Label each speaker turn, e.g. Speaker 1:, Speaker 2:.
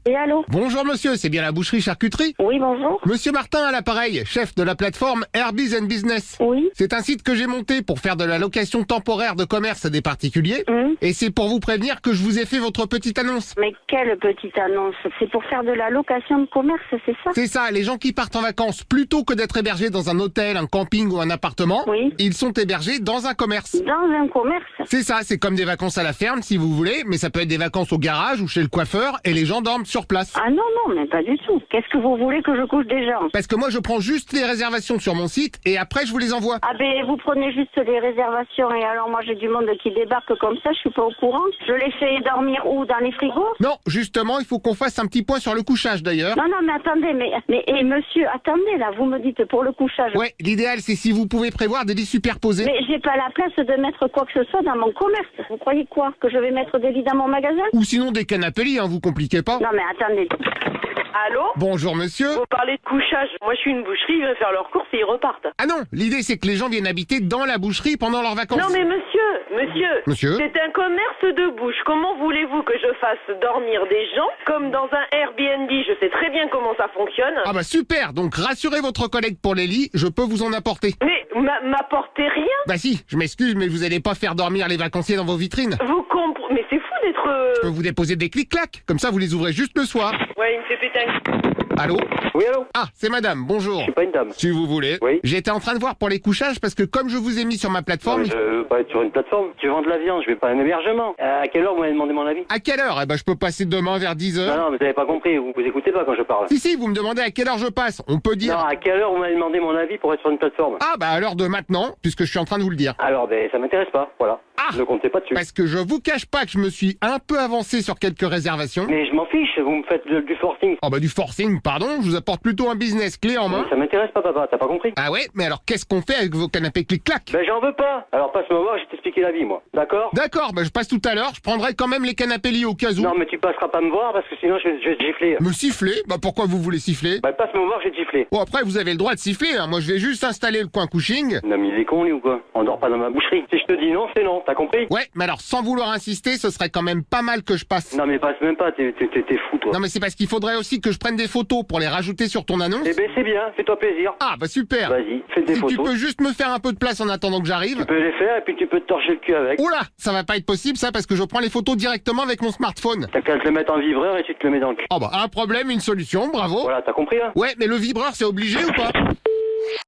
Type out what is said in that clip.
Speaker 1: Oui, allô?
Speaker 2: Bonjour monsieur, c'est bien la boucherie-charcuterie?
Speaker 1: Oui, bonjour.
Speaker 2: Monsieur Martin à l'appareil, chef de la plateforme Airbiz and Business.
Speaker 1: Oui.
Speaker 2: C'est un site que j'ai monté pour faire de la location temporaire de commerce à des particuliers.
Speaker 1: Hum.
Speaker 2: Et c'est pour vous prévenir que je vous ai fait votre petite annonce.
Speaker 1: Mais quelle petite annonce? C'est pour faire de la location de commerce, c'est ça?
Speaker 2: C'est ça, les gens qui partent en vacances, plutôt que d'être hébergés dans un hôtel, un camping ou un appartement,
Speaker 1: Oui.
Speaker 2: ils sont hébergés dans un commerce.
Speaker 1: Dans un commerce?
Speaker 2: C'est ça, c'est comme des vacances à la ferme si vous voulez, mais ça peut être des vacances au garage ou chez le coiffeur et les gens dorment sur place.
Speaker 1: Ah non, non, mais pas du tout. Qu'est-ce que vous voulez que je couche des gens?
Speaker 2: Parce que moi je prends juste les réservations sur mon site et après je vous les envoie.
Speaker 1: Ah ben, vous prenez juste les réservations et alors moi j'ai du monde qui débarque comme ça, je suis pas au courant. Je les fais dormir où? Dans les frigos?
Speaker 2: Non, justement, il faut qu'on fasse un petit point sur le couchage d'ailleurs.
Speaker 1: Non, non, mais attendez, mais monsieur, attendez là, vous me dites pour le couchage.
Speaker 2: Ouais, l'idéal c'est si vous pouvez prévoir des lits superposés.
Speaker 1: Mais j'ai pas la place de mettre quoi que ce soit dans mon commerce. Vous croyez quoi? Que je vais mettre des lits dans mon magasin?
Speaker 2: Ou sinon des canapés lits, hein, vous compliquez pas.
Speaker 1: Non mais attendez.
Speaker 3: Allô?
Speaker 2: Bonjour monsieur.
Speaker 3: Vous parlez de couchage. Moi, je suis une boucherie, ils viennent faire leurs courses et ils repartent.
Speaker 2: Ah non, l'idée c'est que les gens viennent habiter dans la boucherie pendant leurs vacances.
Speaker 3: Non, mais monsieur,
Speaker 2: Monsieur?
Speaker 3: c'est un commerce de bouche. Comment voulez-vous que je fasse dormir des gens comme dans un Airbnb? Je sais très bien comment ça fonctionne.
Speaker 2: Ah bah super, donc rassurez votre collègue pour les lits, je peux vous en apporter.
Speaker 3: Mais m'apportez rien?
Speaker 2: Bah si, je m'excuse mais vous allez pas faire dormir les vacanciers dans vos vitrines.
Speaker 3: Vous comprenez? Mais c'est fou d'être...
Speaker 2: Je peux vous déposer des clics-clacs, comme ça vous les ouvrez juste le soir.
Speaker 3: Ouais, il me fait péter un...
Speaker 2: Allô?
Speaker 4: Oui, allô?
Speaker 2: Ah, c'est madame, bonjour.
Speaker 4: Je suis pas une dame.
Speaker 2: Si vous voulez.
Speaker 4: Oui.
Speaker 2: J'étais en train de voir pour les couchages parce que comme je vous ai mis sur ma
Speaker 4: Non,
Speaker 2: plateforme...
Speaker 4: mais je veux pas être sur une plateforme. Tu vends de la viande, je vais pas un hébergement. À quelle heure vous m'avez demandé mon avis?
Speaker 2: À quelle heure? Eh ben je peux passer demain vers 10h.
Speaker 4: Non, non, mais vous avez pas compris, vous écoutez pas quand je parle.
Speaker 2: Si, vous me demandez à quelle heure je passe. On peut dire...
Speaker 4: Non, à quelle heure vous m'avez demandé mon avis pour être sur une plateforme?
Speaker 2: Ah bah à l'heure de maintenant, puisque je suis en train de vous le dire.
Speaker 4: Alors, ben, ça m'intéresse pas, voilà.
Speaker 2: Ah.
Speaker 4: Ne comptez pas dessus.
Speaker 2: Parce que je vous cache pas que je me suis un peu avancé sur quelques réservations.
Speaker 4: Mais je m'en fiche, vous me faites du forcing.
Speaker 2: Oh bah du forcing, pardon, je vous apporte plutôt un business clé en main.
Speaker 4: Ça m'intéresse pas, papa, t'as pas compris?
Speaker 2: Ah ouais, mais alors qu'est-ce qu'on fait avec vos canapés clic-clac?
Speaker 4: Ben, j'en veux pas. Alors, passe-moi voir, je vais t'expliquer la vie, moi. D'accord?
Speaker 2: D'accord, bah je passe tout à l'heure, je prendrai quand même les canapés lits au cas où.
Speaker 4: Non, mais tu passeras pas me voir parce que sinon je vais te gifler.
Speaker 2: Me siffler? Bah pourquoi vous voulez siffler?
Speaker 4: Ben, passe-moi voir, je vais te gifler.
Speaker 2: Bon après vous avez le droit de siffler, hein. Moi je vais juste installer le coin couching.
Speaker 4: Non, mais il est con, lui, ou quoi? On dort pas dans ma boucherie. Si je te dis non, c'est non, t'as compris?
Speaker 2: Ouais, mais alors sans vouloir insister, ce serait quand même pas mal que je passe.
Speaker 4: Non, mais passe même pas, t'es fou, toi.
Speaker 2: Non mais c'est parce qu'il faudrait aussi que je prenne des photos pour les rajouter sur ton annonce.
Speaker 4: Eh ben, c'est bien, fais-toi plaisir.
Speaker 2: Ah bah super.
Speaker 4: Vas-y, fais des
Speaker 2: Si tu
Speaker 4: photos.
Speaker 2: peux juste me faire un peu de place en attendant que j'arrive.
Speaker 4: Tu peux les faire et puis tu peux te torcher le cul avec.
Speaker 2: Oula, ça va pas être possible ça parce que je prends les photos directement avec mon smartphone.
Speaker 4: T'as qu'à te le mettre en vibreur et tu te le mets dans le cul.
Speaker 2: Oh bah un problème, une solution, bravo.
Speaker 4: Voilà, t'as compris là?
Speaker 2: Ouais, mais le vibreur c'est obligé ou pas?